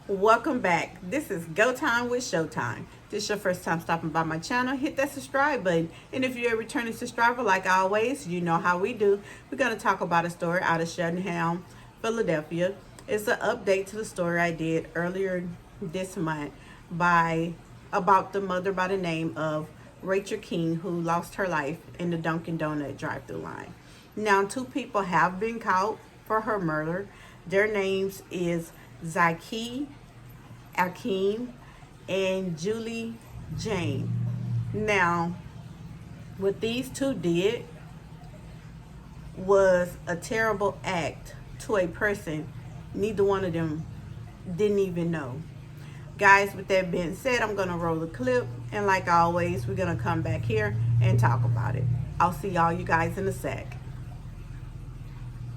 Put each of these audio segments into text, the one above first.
Welcome back. This is Go Time with Showtime. This is your first time stopping by my channel. Hit that subscribe button. And if you're a returning subscriber, like always, you know how we do. We're going to talk about a story out of Cheltenham, Philadelphia. It's an update to the story I did earlier this month about the mother by the name of Rachel King, who lost her life in the Dunkin' Donut drive-thru line. Now, two people have been caught for her murder. Their names is Zaki Akeem and Julie Jane. Now, what these two did was a terrible act to a person neither one of them didn't even know. Guys, with that being said, I'm going to roll the clip, and like always, we're going to come back here and talk about it. I'll see all you guys in a sec.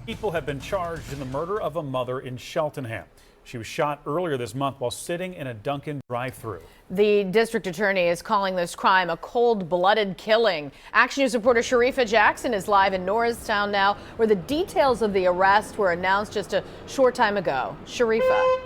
People have been charged in the murder of a mother in Cheltenham. She was shot earlier this month while sitting in a Dunkin' drive-thru. The district attorney is calling this crime a cold-blooded killing. Action News reporter Sharifa Jackson is live in Norristown now, where the details of the arrest were announced just a short time ago. Sharifa.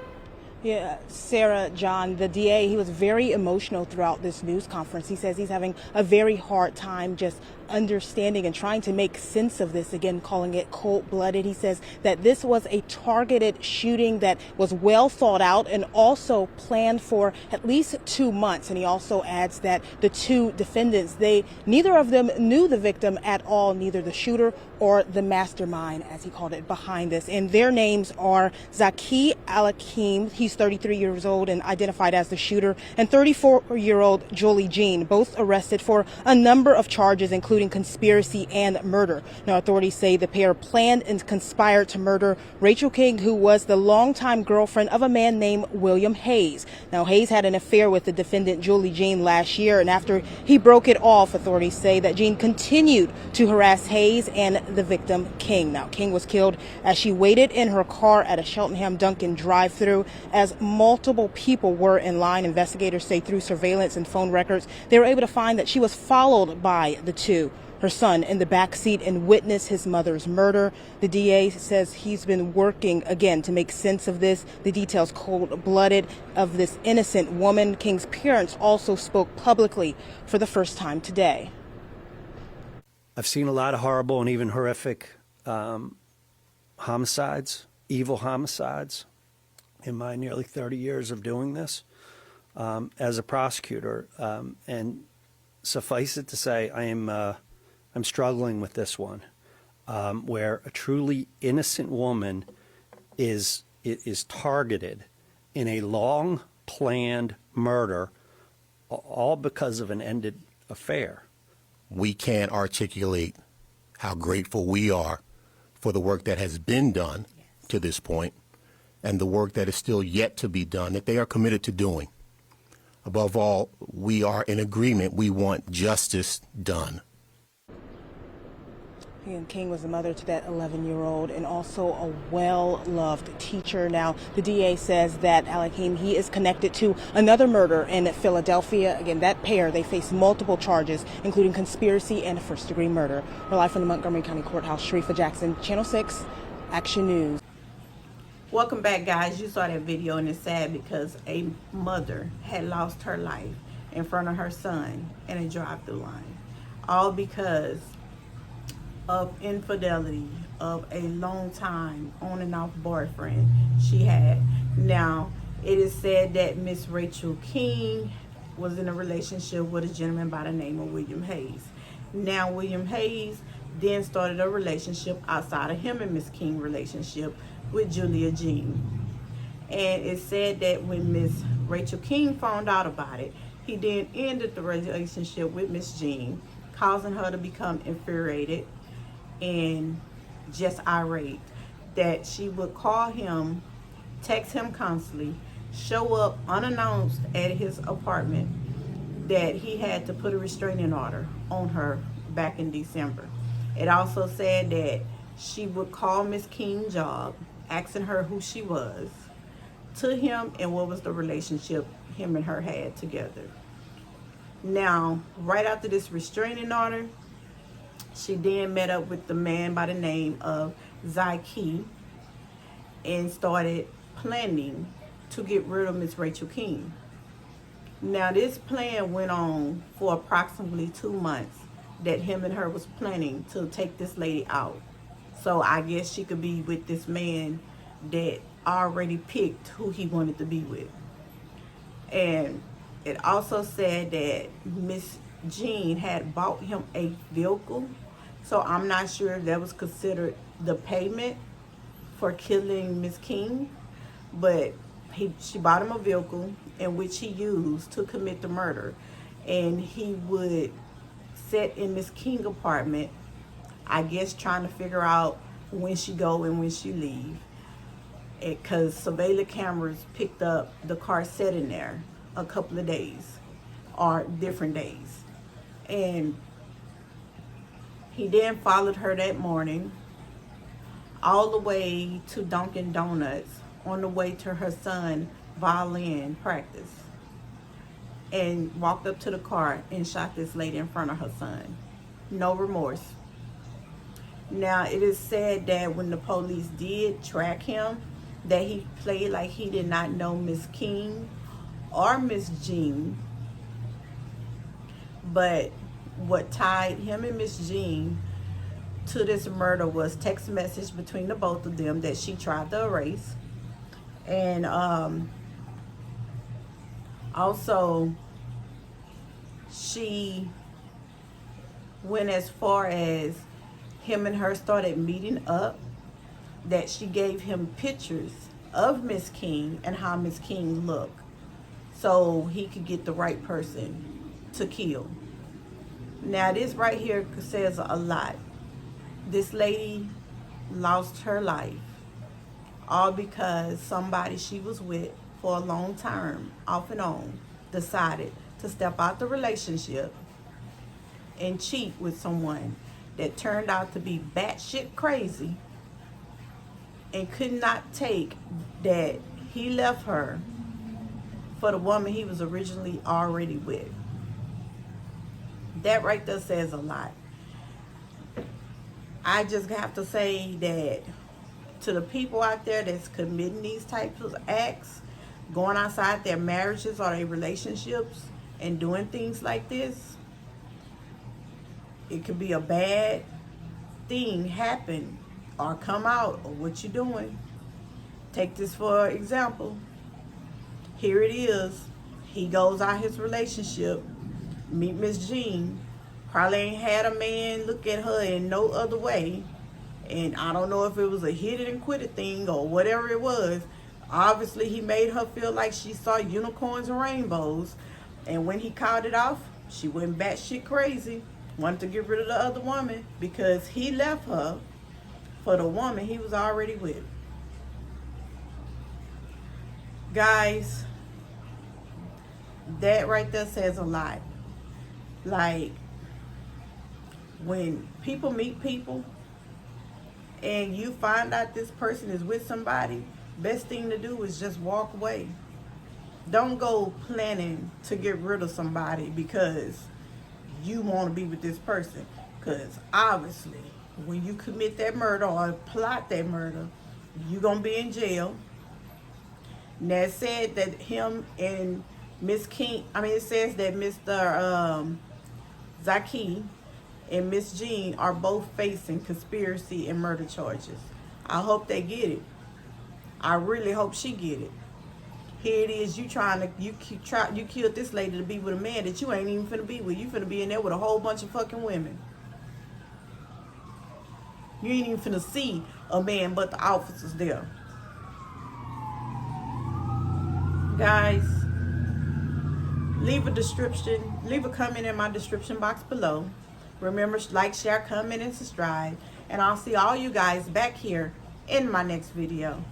Yeah, Sarah, John, the DA, he was very emotional throughout this news conference. He says he's having a very hard time just understanding and trying to make sense of this, again, calling it cold-blooded. He says that this was a targeted shooting that was well thought out and also planned for at least 2 months. And he also adds that the two defendants, neither of them knew the victim at all, neither the shooter or the mastermind, as he called it, behind this. And their names are Zaki Alakim, he's 33 years old and identified as the shooter, and 34-year-old Julie Jean, both arrested for a number of charges, including conspiracy and murder. Now, authorities say the pair planned and conspired to murder Rachel King, who was the longtime girlfriend of a man named William Hayes. Now, Hayes had an affair with the defendant Julie Jean last year, and after he broke it off, authorities say that Jean continued to harass Hayes and the victim King. Now, King was killed as she waited in her car at a Cheltenham Dunkin' drive-thru as multiple people were in line. Investigators say through surveillance and phone records, they were able to find that she was followed by the two. Her son in the back seat and witnessed his mother's murder. The DA says he's been working again to make sense of this. The details cold-blooded of this innocent woman. King's parents also spoke publicly for the first time today. I've seen a lot of horrible and even horrific homicides, evil homicides, in my nearly 30 years of doing this as a prosecutor. And suffice it to say, I'm struggling with this one, where a truly innocent woman is targeted in a long planned murder, all because of an ended affair. We can't articulate how grateful we are for the work that has been done to this point and the work that is still yet to be done, that they are committed to doing. Above all, we are in agreement. We want justice done. And King was the mother to that 11-year-old and also a well-loved teacher. Now, the DA says that Alakim, he is connected to another murder in Philadelphia. Again, that pair, they face multiple charges, including conspiracy and first-degree murder. We're live from the Montgomery County Courthouse. Sharifa Jackson, Channel 6, Action News. Welcome back, guys. You saw that video, and it's sad because a mother had lost her life in front of her son in a drive-thru line, all because of infidelity of a long time on and off boyfriend she had. Now, it is said that Miss Rachel King was in a relationship with a gentleman by the name of William Hayes. Now, William Hayes then started a relationship outside of him and Miss King relationship with Julia Jean. And it's said that when Miss Rachel King found out about it, he then ended the relationship with Miss Jean, causing her to become infuriated and just irate, that she would call him, text him constantly, show up unannounced at his apartment, that he had to put a restraining order on her back in December. It also said that she would call Miss King's job, asking her who she was, to him, and what was the relationship him and her had together. Now, right after this restraining order, she then met up with the man by the name of Zaki and started planning to get rid of Miss Rachel King. Now this plan went on for approximately 2 months, that him and her was planning to take this lady out. So I guess she could be with this man that already picked who he wanted to be with. And it also said that Miss Jean had bought him a vehicle. So I'm not sure if that was considered the payment for killing Miss King, but she bought him a vehicle in which he used to commit the murder. And he would sit in Miss King apartment, I guess trying to figure out when she go and when she leave. Because surveillance cameras picked up the car sitting there a couple of days or different days. And he then followed her that morning all the way to Dunkin' Donuts on the way to her son's violin practice, and walked up to the car and shot this lady in front of her son. No remorse. Now it is said that when the police did track him, that he played like he did not know Miss King or Miss Jean. But what tied him and Miss Jean to this murder was text message between the both of them that she tried to erase. And also she went as far as him and her started meeting up, that she gave him pictures of Miss King and how Miss King looked, so he could get the right person to kill. Now this right here says a lot. This lady lost her life all because somebody she was with for a long time, off and on, decided to step out the relationship and cheat with someone that turned out to be batshit crazy, and could not take that he left her for the woman he was originally already with. That right there says a lot. I just have to say that to the people out there that's committing these types of acts, going outside their marriages or their relationships and doing things like this, it could be a bad thing happen or come out of what you're doing. Take this for example. Here it is. He goes out his relationship, meet Miss Jean, probably ain't had a man look at her in no other way. And I don't know if it was a hit it and quit it thing or whatever it was. Obviously he made her feel like she saw unicorns and rainbows. And when he called it off, she went batshit crazy, wanted to get rid of the other woman because he left her for the woman he was already with. Guys, that right there says a lot. Like, when people meet people and you find out this person is with somebody, best thing to do is just walk away. Don't go planning to get rid of somebody because you want to be with this person. Because obviously, when you commit that murder or plot that murder, you're going to be in jail. Now it said that him and Miss King, it says that Mr. Zaki and Miss Jean are both facing conspiracy and murder charges. I hope they get it. I really hope she get it. Here it is, you killed this lady to be with a man that you ain't even finna be with. You finna be in there with a whole bunch of fucking women. You ain't even finna see a man but the officers there. Guys, leave a comment in my description box below. Remember, like, share, comment, and subscribe. And I'll see all you guys back here in my next video.